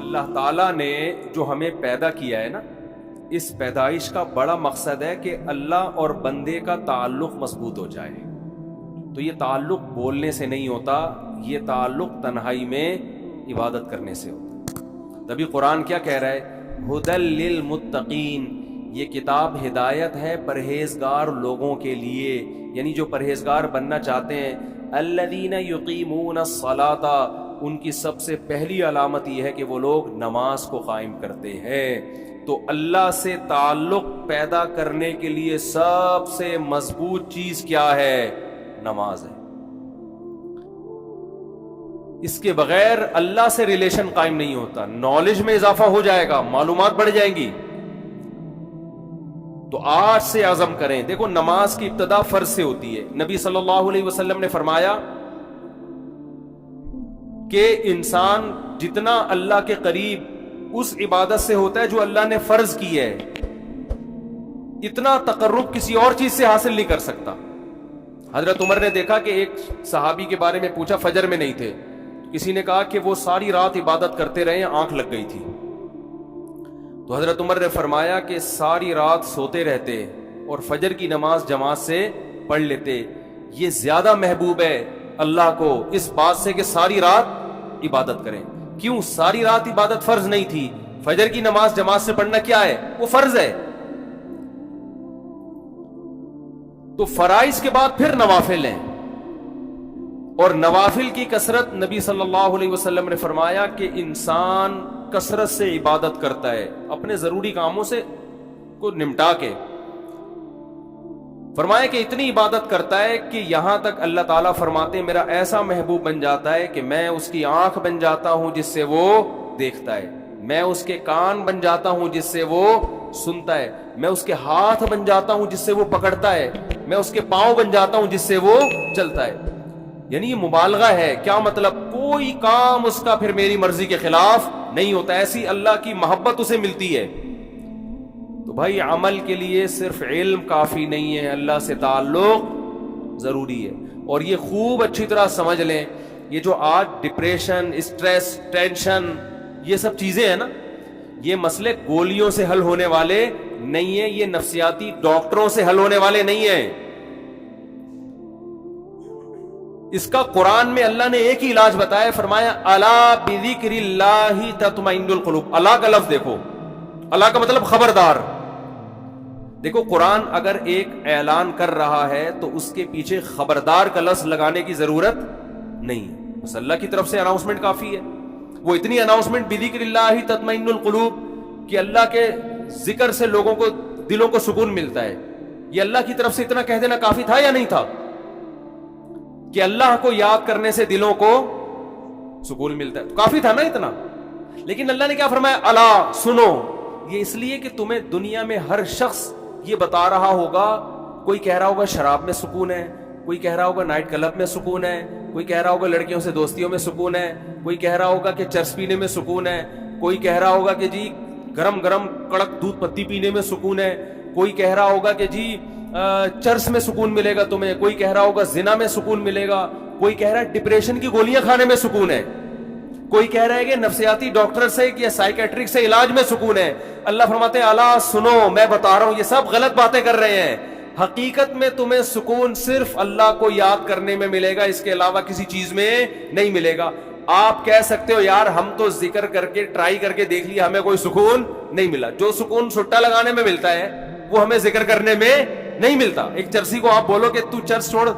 اللہ تعالیٰ نے جو ہمیں پیدا کیا ہے نا، اس پیدائش کا بڑا مقصد ہے کہ اللہ اور بندے کا تعلق مضبوط ہو جائے. تو یہ تعلق بولنے سے نہیں ہوتا، یہ تعلق تنہائی میں عبادت کرنے سے ہوتا. تبھی قرآن کیا کہہ رہا ہے؟ ہدی للمتقین، یہ کتاب ہدایت ہے پرہیزگار لوگوں کے لیے، یعنی جو پرہیزگار بننا چاہتے ہیں. الذین یقیمون الصلاۃ، ان کی سب سے پہلی علامت یہ ہے کہ وہ لوگ نماز کو قائم کرتے ہیں. تو اللہ سے تعلق پیدا کرنے کے لیے سب سے مضبوط چیز کیا ہے؟ نماز ہے. اس کے بغیر اللہ سے ریلیشن قائم نہیں ہوتا. نالج میں اضافہ ہو جائے گا، معلومات بڑھ جائیں گی. تو آج سے عزم کریں. دیکھو نماز کی ابتدا فرض سے ہوتی ہے. نبی صلی اللہ علیہ وسلم نے فرمایا کہ انسان جتنا اللہ کے قریب اس عبادت سے ہوتا ہے جو اللہ نے فرض کی ہے، اتنا تقرب کسی اور چیز سے حاصل نہیں کر سکتا. حضرت عمر نے دیکھا کہ ایک صحابی کے بارے میں پوچھا، فجر میں نہیں تھے. کسی نے کہا کہ وہ ساری رات عبادت کرتے رہے، آنکھ لگ گئی تھی. تو حضرت عمر نے فرمایا کہ ساری رات سوتے رہتے اور فجر کی نماز جماعت سے پڑھ لیتے، یہ زیادہ محبوب ہے اللہ کو اس بات سے کہ ساری رات عبادت کریں. کیوں؟ ساری رات عبادت فرض نہیں تھی. فجر کی نماز جماعت سے پڑھنا کیا ہے؟ وہ فرض ہے. تو فرائض کے بعد پھر نوافل ہیں، اور نوافل کی کثرت نبی صلی اللہ علیہ وسلم نے فرمایا کہ انسان کثرت سے عبادت کرتا ہے اپنے ضروری کاموں سے کو نمٹا کے. فرمایا کہ اتنی عبادت کرتا ہے کہ یہاں تک اللہ تعالیٰ فرماتے ہیں میرا ایسا محبوب بن جاتا ہے کہ میں اس کی آنکھ بن جاتا ہوں جس سے وہ دیکھتا ہے، میں اس کے کان بن جاتا ہوں جس سے وہ سنتا ہے، میں اس کے ہاتھ بن جاتا ہوں جس سے وہ پکڑتا ہے، میں اس کے پاؤں بن جاتا ہوں جس سے وہ چلتا ہے. یعنی یہ مبالغہ ہے. کیا مطلب؟ کوئی کام اس کا پھر میری مرضی کے خلاف نہیں ہوتا. ایسی اللہ کی محبت اسے ملتی ہے. تو بھائی عمل کے لیے صرف علم کافی نہیں ہے، اللہ سے تعلق ضروری ہے. اور یہ خوب اچھی طرح سمجھ لیں، یہ جو آج ڈپریشن، اسٹریس، ٹینشن، یہ سب چیزیں ہیں نا، یہ مسئلے گولیوں سے حل ہونے والے نہیں ہیں، یہ نفسیاتی ڈاکٹروں سے حل ہونے والے نہیں ہیں. اس کا قرآن میں اللہ نے ایک ہی علاج بتایا، فرمایا الا بذکر اللہ تطمئن القلوب. اللہ کا لفظ دیکھو، اللہ کا مطلب خبردار. دیکھو قرآن اگر ایک اعلان کر رہا ہے تو اس کے پیچھے خبردار کا لفظ لگانے کی ضرورت نہیں، بس اللہ کی طرف سے اناؤنسمنٹ کافی ہے. وہ اتنی اناؤنسمنٹ بذکر اللہ تطمئن القلوب کہ اللہ کے ذکر سے لوگوں کو دلوں کو سکون ملتا ہے. یہ اللہ کی طرف سے اتنا کہہ دینا کافی تھا یا نہیں تھا کہ اللہ کو یاد کرنے سے دلوں کو سکون ملتا ہے؟ تو کافی تھا نا اتنا. لیکن اللہ نے کیا فرمایا؟ الا سنو. یہ اس لیے کہ تمہیں دنیا میں ہر شخص یہ بتا رہا ہوگا، کوئی کہہ رہا ہوگا شراب میں سکون ہے، کوئی کہہ رہا ہوگا نائٹ کلب میں سکون ہے، کوئی کہہ رہا ہوگا لڑکیوں سے دوستیوں میں سکون ہے، کوئی کہہ رہا ہوگا کہ چرس پینے میں سکون ہے، کوئی کہہ رہا ہوگا کہ جی گرم گرم کڑک دودھ پتی پینے میں سکون ہے، کوئی کہہ رہا ہوگا کہ جی چرس میں سکون ملے گا تمہیں، کوئی کہہ رہا ہوگا زنا میں سکون ملے گا، کوئی کہہ رہا ہے ڈپریشن کی گولیاں کھانے میں سکون ہے، کوئی کہہ رہا ہے کہ نفسیاتی ڈاکٹر سے یا سائیکیٹرک سے علاج میں سکون ہے. اللہ فرماتے ہیں الا سنو، میں بتا رہا ہوں یہ سب غلط باتیں کر رہے ہیں. حقیقت میں تمہیں سکون صرف اللہ کو یاد کرنے میں ملے گا، اس کے علاوہ کسی چیز میں نہیں ملے گا. آپ کہہ سکتے ہو یار ہم تو ذکر کر کے ٹرائی کر کے دیکھ لیا، ہمیں کوئی سکون نہیں ملا. جو سکون سٹا لگانے میں ملتا ہے وہ ہمیں ذکر کرنے میں نہیں ملتا. ایک چرسی کو آپ بولو کہ تو چرس چھوڑ،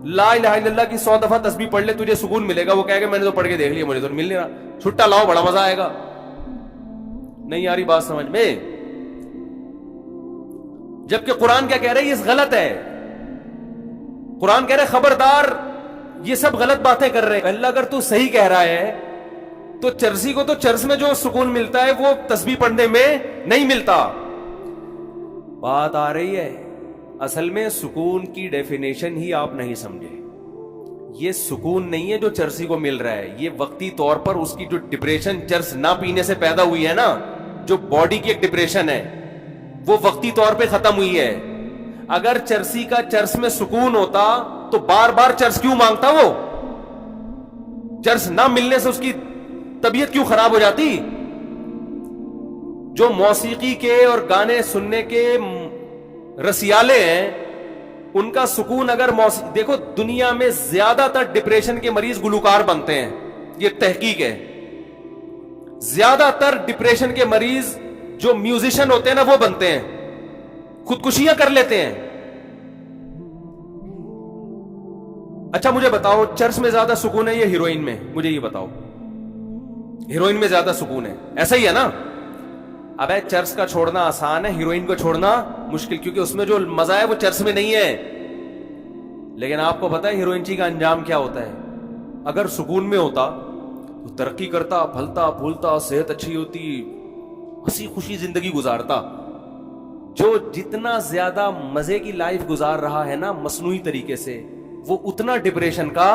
لا الہ الا اللہ کی 100 دفعہ تسبیح پڑھ لے، تجھے سکون ملے گا. وہ کہے گا میں نے تو پڑھ کے دیکھ لیا، مجھے تو مل نہیں رہا. چھٹا لاؤ، بڑا مزہ آئے گا. نہیں آ رہی بات سمجھ میں؟ جبکہ قرآن کیا کہہ رہا ہے؟ یہ غلط ہے. قرآن کہہ رہا ہے خبردار، یہ سب غلط باتیں کر رہے ہیں. اللہ اگر تو صحیح کہہ رہا ہے تو چرسی کو تو چرس میں جو سکون ملتا ہے وہ تسبیح پڑھنے میں نہیں ملتا. بات آ رہی ہے؟ اصل میں سکون کی ڈیفینیشن ہی آپ نہیں سمجھے. یہ سکون نہیں ہے جو چرسی کو مل رہا ہے، یہ وقتی طور پر اس کی جو ڈپریشن چرس نہ پینے سے پیدا ہوئی ہے نا، جو باڈی کی ایک ڈپریشن ہے، وہ وقتی طور پہ ختم ہوئی ہے. اگر چرسی کا چرس میں سکون ہوتا تو بار بار چرس کیوں مانگتا؟ وہ چرس نہ ملنے سے اس کی طبیعت کیوں خراب ہو جاتی؟ جو موسیقی کے اور گانے سننے کے رسیالے ہیں ان کا سکون اگر دیکھو دنیا میں زیادہ تر ڈپریشن کے مریض گلوکار بنتے ہیں، یہ تحقیق ہے. زیادہ تر ڈپریشن کے مریض جو میوزیشن ہوتے ہیں نا وہ بنتے ہیں، خودکشیاں کر لیتے ہیں. اچھا مجھے بتاؤ چرچ میں زیادہ سکون ہے یا ہیروئن میں؟ مجھے یہ بتاؤ. ہیروئن میں زیادہ سکون ہے، ایسا ہی ہے نا؟ اب چرچ کا چھوڑنا آسان ہے، ہیروئن کو چھوڑنا مشکل، کیونکہ اس میں جو مزہ ہے وہ چرچ میں نہیں ہے. لیکن آپ کو پتا ہے ہیروئنچی کا انجام کیا ہوتا ہے؟ اگر سکون میں ہوتا تو ترقی کرتا، پھلتا پھولتا، صحت اچھی ہوتی، ہنسی خوشی زندگی گزارتا. جو جتنا زیادہ مزے کی لائف گزار رہا ہے نا مصنوعی طریقے سے، وہ اتنا ڈپریشن کا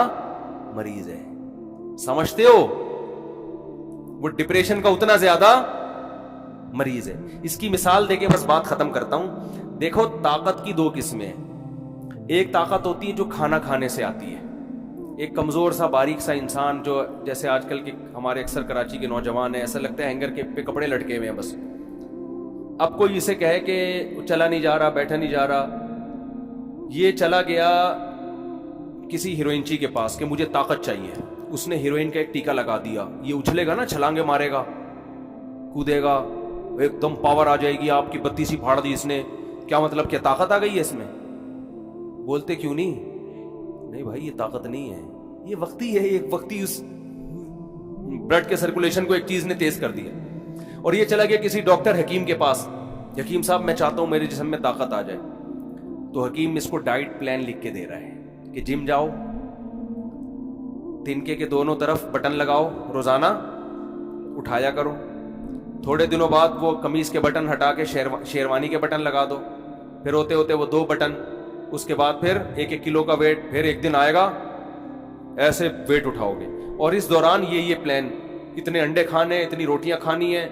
مریض ہے. سمجھتے ہو؟ وہ ڈپریشن کا اتنا زیادہ مریض ہے. اس کی مثال دے کے بس بات ختم کرتا ہوں. دیکھو طاقت کی دو قسمیں ہیں. ایک طاقت ہوتی ہے جو کھانا کھانے سے آتی ہے. ایک کمزور سا باریک سا انسان جو جیسے آج کل کے ہمارے اکثر کراچی کے نوجوان ہیں، ایسا لگتا ہے ہینگر کے پہ کپڑے لٹکے ہوئے ہیں بس. اب کوئی اسے کہے کہ چلا نہیں جا رہا، بیٹھا نہیں جا رہا، یہ چلا گیا کسی ہیروئنچی کے پاس کہ مجھے طاقت چاہیے. اس نے ہیروئن کا ایک ٹیکا لگا دیا، یہ اچھلے گا نا، چھلانگے مارے گا، کودے گا، ایک دم پاور آ جائے گی آپ کی. بتی سی پھاڑ دی اس نے. کیا مطلب؟ کیا طاقت آ گئی ہے اس میں؟ بولتے کیوں نہیں بھائی یہ طاقت نہیں ہے، یہ وقتی ہے. ایک وقتی اس بلڈ کے سرکولیشن کو ایک چیز نے تیز کر دیا. اور یہ چلا گیا کسی ڈاکٹر حکیم کے پاس، حکیم صاحب میں چاہتا ہوں میرے جسم میں طاقت آ جائے. تو حکیم اس کو ڈائٹ پلان لکھ کے دے رہا ہے کہ جم جاؤ، تنکے کے دونوں طرف بٹن لگاؤ، روزانہ اٹھایا کرو. تھوڑے دنوں بعد وہ قمیض کے بٹن ہٹا کے شیروانی کے بٹن لگا دو. پھر ہوتے ہوتے وہ 2 بٹن، اس کے بعد پھر 1-1 کلو کا ویٹ. پھر ایک دن آئے گا ایسے ویٹ اٹھاؤ گے. اور اس دوران یہ پلان، اتنے انڈے کھانے، اتنی روٹیاں کھانی ہیں.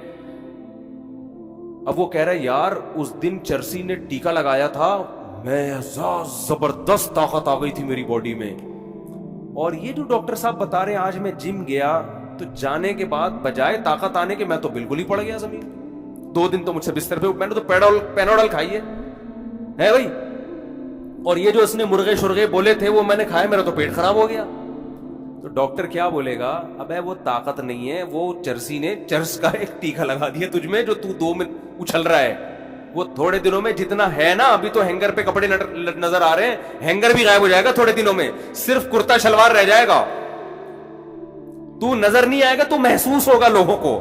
اب وہ کہہ رہا ہے یار اس دن چرسی نے ٹیکا لگایا تھا، میں زبردست طاقت آ گئی تھی میری باڈی میں. اور یہ جو ڈاکٹر صاحب بتا رہے ہیں آج میں جم گیا تو جانے کے بعد بجائے طاقت آنے کے میں تو بالکل ہی پڑ گیا زمین. 2 دن تو مجھ سے بستر پہ، میں نے تو پیناڈول کھائی ہے بھائی. اور یہ جو اس نے مرغے شرغے بولے تھے وہ میں نے کھائے، میرا تو پیٹ خراب ہو گیا. تو ڈاکٹر کیا بولے گا؟ ابے وہ طاقت نہیں ہے، وہ چرسی نے چرس کا ایک ٹیکا لگا دیا تجھ میں جو تو 2 میں اچھل رہا ہے. وہ تھوڑے دنوں میں جتنا ہے نا، ابھی تو ہینگر پہ کپڑے نظر آ رہے ہیں، ہینگر بھی غائب ہو جائے گا تھوڑے دنوں میں، صرف کرتا شلوار رہ جائے گا. تو نظر نہیں آئے گا، تو محسوس ہوگا لوگوں کو،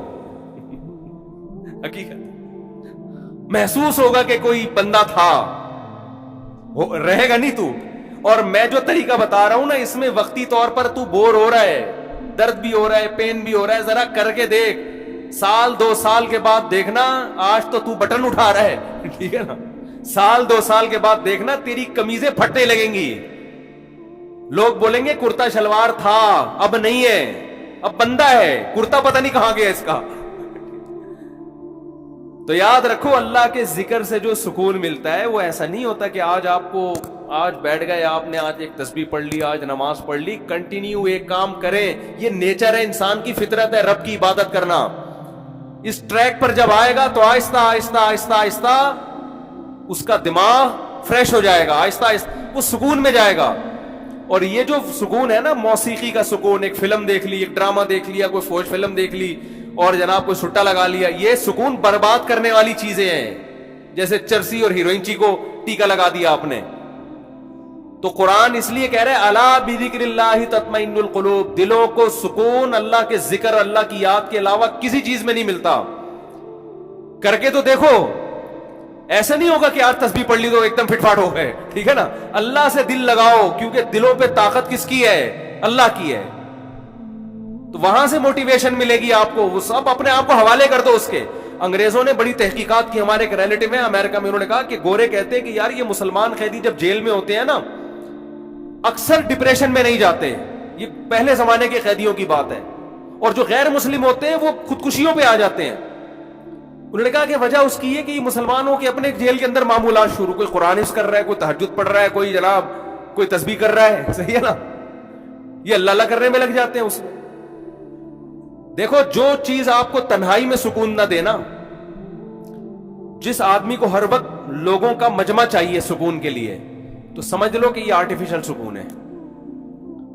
حقیقت محسوس ہوگا کہ کوئی بندہ تھا، رہے گا نہیں تو. اور میں جو طریقہ بتا رہا ہوں نا اس میں وقتی طور پر تو بور ہو رہا ہے، درد بھی ہو رہا ہے، پین بھی ہو رہا ہے، ذرا کر کے دیکھ. 1-2 سال کے بعد دیکھنا، آج تو بٹن اٹھا رہا ہے، ٹھیک ہے نا، 1-2 سال کے بعد دیکھنا تیری قمیضیں پھٹنے لگیں گی. لوگ بولیں گے کرتا شلوار تھا، اب نہیں ہے، اب بندہ ہے، کرتا پتہ نہیں کہاں گیا اس کا. تو یاد رکھو اللہ کے ذکر سے جو سکون ملتا ہے وہ ایسا نہیں ہوتا کہ آج بیٹھ گئے آپ نے، آج ایک تسبیح پڑھ لی، آج نماز پڑھ لی. کنٹینیو ایک کام کریں، یہ نیچر ہے، انسان کی فطرت ہے رب کی عبادت کرنا. اس ٹریک پر جب آئے گا تو آہستہ آہستہ آہستہ آہستہ اس کا دماغ فریش ہو جائے گا، آہستہ آہستہ وہ سکون میں جائے گا. اور یہ جو سکون ہے نا موسیقی کا سکون، ایک فلم دیکھ لی، ایک ڈرامہ دیکھ لیا، کوئی فوج فلم دیکھ لی اور جناب کوئی سٹا لگا لیا، یہ سکون برباد کرنے والی چیزیں ہیں. جیسے چرسی اور ہیروئنچی کو ٹیکا لگا دیا آپ نے. تو قرآن اس لیے کہہ رہے الا بذکر اللہ تطمئن القلوب، دلوں کو سکون اللہ کے ذکر، اللہ کی یاد کے علاوہ کسی چیز میں نہیں ملتا. کر کے تو دیکھو، ایسا نہیں ہوگا کہ آج تسبیح پڑھ لی تو ایک دم فٹ فاٹ ہو گئے، ٹھیک ہے نا. اللہ سے دل لگاؤ، کیونکہ دلوں پہ طاقت کس کی ہے؟ اللہ کی ہے. تو وہاں سے موٹیویشن ملے گی آپ کو. وہ سب اپنے آپ کو حوالے کر دو اس کے. انگریزوں نے بڑی تحقیقات کی. ہمارے ایک ریلیٹو ہیں امریکہ میں، انہوں نے کہا کہ گورے کہتے ہیں کہ یار یہ مسلمان قیدی جب جیل میں ہوتے ہیں نا اکثر ڈپریشن میں نہیں جاتے. یہ پہلے زمانے کے قیدیوں کی بات ہے. اور جو غیر مسلم ہوتے ہیں وہ خودکشیوں پہ آ جاتے ہیں. انہوں نے کہا کہ وجہ اس کی ہے کہ یہ مسلمانوں کے اپنے جیل کے اندر معمولات شروع، کوئی قرآن حفظ کر رہا ہے، کوئی تہجد پڑھ رہا ہے، کوئی جناب کوئی تسبیح کر رہا ہے، صحیح ہے نا، یہ اللہ اللہ کرنے میں لگ جاتے ہیں اس میں. دیکھو جو چیز آپ کو تنہائی میں سکون نہ دینا، جس آدمی کو ہر وقت لوگوں کا مجمع چاہیے سکون کے لیے، تو سمجھ لو کہ یہ آرٹیفیشل سکون ہے۔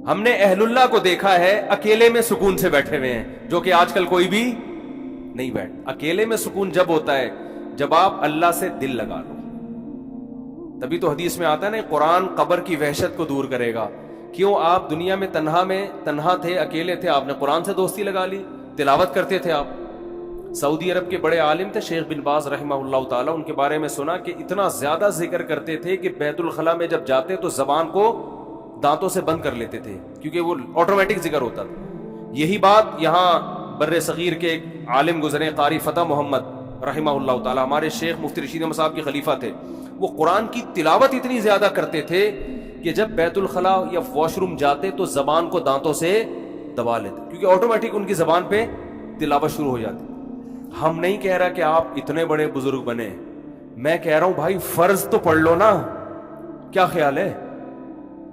ہم نے اہل اللہ کو دیکھا ہے اکیلے میں سکون سے بیٹھے ہوئے ہیں، جو کہ آج کل کوئی بھی نہیں بیٹھ۔ اکیلے میں سکون جب ہوتا ہے جب آپ اللہ سے دل لگا لو، تبھی تو حدیث میں آتا ہے نا، قرآن قبر کی وحشت کو دور کرے گا۔ کیوں؟ آپ دنیا میں تنہا تھے، اکیلے تھے، آپ نے قرآن سے دوستی لگا لی، تلاوت کرتے تھے آپ۔ سعودی عرب کے بڑے عالم تھے شیخ بن باز رحمہ اللہ تعالیٰ، ان کے بارے میں سنا کہ اتنا زیادہ ذکر کرتے تھے کہ بیت الخلاء میں جب جاتے تو زبان کو دانتوں سے بند کر لیتے تھے، کیونکہ وہ آٹومیٹک ذکر ہوتا تھا۔ یہی بات یہاں بر صغیر کے ایک عالم گزرے قاری فتح محمد رحمہ اللہ تعالیٰ، ہمارے شیخ مفتی رشید احمد صاحب کے خلیفہ تھے۔ وہ قرآن کی تلاوت اتنی زیادہ کرتے تھے کہ جب بیت الخلاء یا واش روم جاتے تو زبان کو دانتوں سے دبا لیتے، کیونکہ آٹومیٹک ان کی زبان پہ تلاوت شروع ہو جاتی۔ ہم نہیں کہہ رہا کہ آپ اتنے بڑے بزرگ بنے، میں کہہ رہا ہوں بھائی فرض تو پڑھ لو نا، کیا خیال ہے؟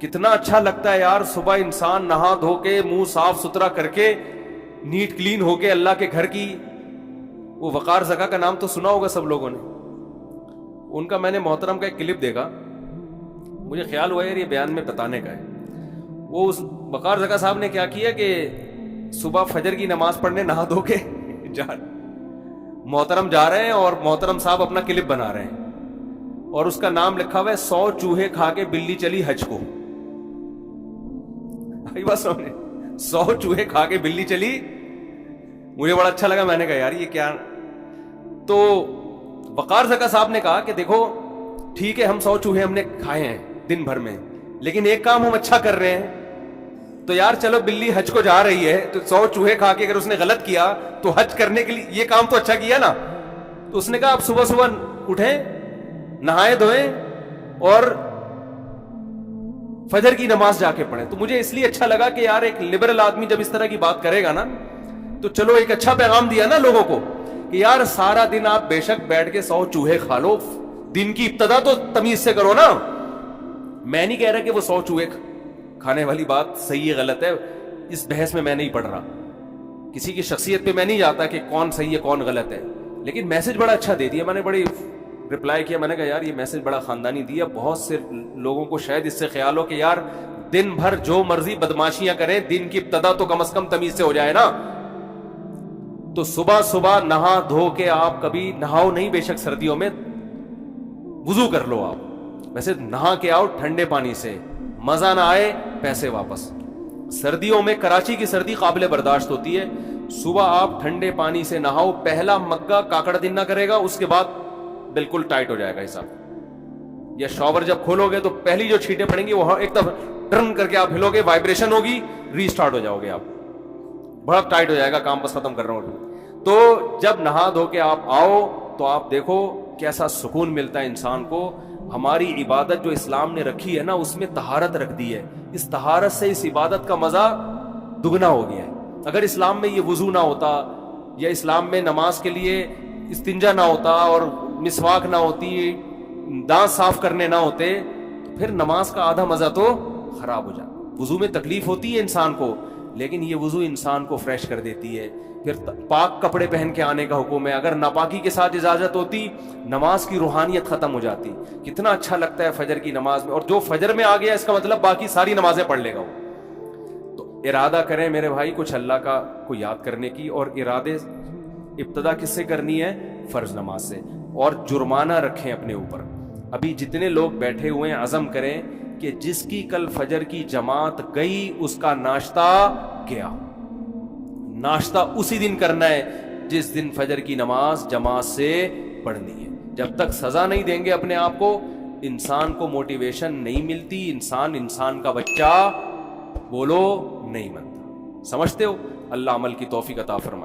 کتنا اچھا لگتا ہے یار، صبح انسان نہا دھو کے منہ صاف ستھرا کر کے نیٹ کلین ہو کے اللہ کے گھر کی، وہ وقار زکا کا نام تو سنا ہوگا سب لوگوں نے، ان کا میں نے محترم کا ایک کلپ دیکھا، مجھے خیال ہوا یار یہ بیان میں بتانے کا ہے۔ وہ اس وقار زکا صاحب نے کیا کیا کہ صبح فجر کی نماز پڑھنے نہا دھو کے محترم جا رہے ہیں اور محترم صاحب اپنا کلپ بنا رہے ہیں، اور اس کا نام لکھا ہوا ہے 100 چوہے کھا کے بلی چلی حج کو۔ بات سمجھے، 100 چوہے کھا کے بلی چلی، مجھے بڑا اچھا لگا، میں نے کہا یار یہ کیا؟ تو وقار زکا صاحب نے کہا کہ دیکھو ٹھیک ہے، ہم 100 چوہے ہم نے کھائے ہیں دن بھر میں، لیکن ایک کام ہم اچھا کر رہے ہیں، تو یار چلو بلی حج کو جا رہی ہے تو 100 چوہے کھا کے اگر اس نے غلط کیا تو حج کرنے کے لیے یہ کام تو اچھا کیا نا۔ تو اس نے کہا آپ صبح صبح اٹھیں، نہائے دھوئیں اور فجر کی نماز جا کے پڑھیں۔ تو مجھے اس لیے اچھا لگا کہ یار ایک لبرل آدمی جب اس طرح کی بات کرے گا نا تو چلو ایک اچھا پیغام دیا نا لوگوں کو کہ یار سارا دن آپ بے شک بیٹھ کے 100 چوہے کھا لو، دن کی ابتدا تو تمیز سے کرو نا۔ میں نہیں کہہ رہا کہ وہ 100 چوہے کھانے والی بات صحیح ہے غلط ہے، اس بحث میں میں نہیں پڑھ رہا، کسی کی شخصیت پہ میں نہیں جاتا کہ کون صحیح ہے کون غلط ہے، لیکن میسج بڑا اچھا دے دیا، میں نے بڑی رپلائی کیا، میں نے کہا یار یہ میسج بڑا خاندانی دیا، بہت سے لوگوں کو شاید اس سے خیال ہو کہ یار دن بھر جو مرضی بدماشیاں کریں، دن کی ابتدا تو کم از کم تمیز سے ہو جائے نا۔ تو صبح صبح نہا دھو کے آپ کبھی نہاؤ نہیں، بے شک سردیوں میں وضو کر لو آپ، ویسے نہا کے آؤ ٹھنڈے پانی سے، مزہ نہ آئے پیسے واپس۔ سردیوں میں کراچی کی سردی قابل برداشت ہوتی ہے، صبح آپ ٹھنڈے پانی سے نہاؤ، پہلا مگا کاکڑ دن نہ کرے گا، اس کے بعد بالکل ٹائٹ ہو جائے گا حساب۔ یا شاور جب کھولو گے تو پہلی جو چھینٹیں پڑیں گی وہ ایک دفعہ ٹرن کر کے آپ ہلو گے، وائبریشن ہوگی، ری سٹارٹ ہو جاؤ گے آپ، بڑا ٹائٹ ہو جائے گا کام، بس ختم کر رہا ہوں۔ تو جب نہا دھو کے آپ آؤ تو آپ دیکھو کیسا سکون ملتا ہے انسان کو۔ ہماری عبادت جو اسلام نے رکھی ہے نا، اس میں طہارت رکھ دی ہے، اس طہارت سے اس عبادت کا مزہ دگنا ہو گیا ہے۔ اگر اسلام میں یہ وضو نہ ہوتا، یا اسلام میں نماز کے لیے استنجا نہ ہوتا اور مسواک نہ ہوتی، دانت صاف کرنے نہ ہوتے، تو پھر نماز کا آدھا مزہ تو خراب ہو جاتا۔ وضو میں تکلیف ہوتی ہے انسان کو، لیکن یہ وضو انسان کو فریش کر دیتی ہے۔ پھر پاک کپڑے پہن کے آنے کا حکم ہے، اگر ناپاکی کے ساتھ اجازت ہوتی نماز کی روحانیت ختم ہو جاتی۔ کتنا اچھا لگتا ہے فجر کی نماز میں، اور جو فجر میں آ گیا اس کا مطلب باقی ساری نمازیں پڑھ لے گا وہ۔ تو ارادہ کریں میرے بھائی کچھ اللہ کا کو یاد کرنے کی، اور ارادے ابتدا کس سے کرنی ہے؟ فرض نماز سے، اور جرمانہ رکھیں اپنے اوپر۔ ابھی جتنے لوگ بیٹھے ہوئے ہیں عزم کریں کہ جس کی کل فجر کی جماعت گئی اس کا ناشتہ کیا، ناشتہ اسی دن کرنا ہے جس دن فجر کی نماز جماعت سے پڑھنی ہے۔ جب تک سزا نہیں دیں گے اپنے آپ کو، انسان کو موٹیویشن نہیں ملتی، انسان کا بچہ بولو نہیں بنتا۔ سمجھتے ہو؟ اللہ عمل کی توفیق عطا فرمائے۔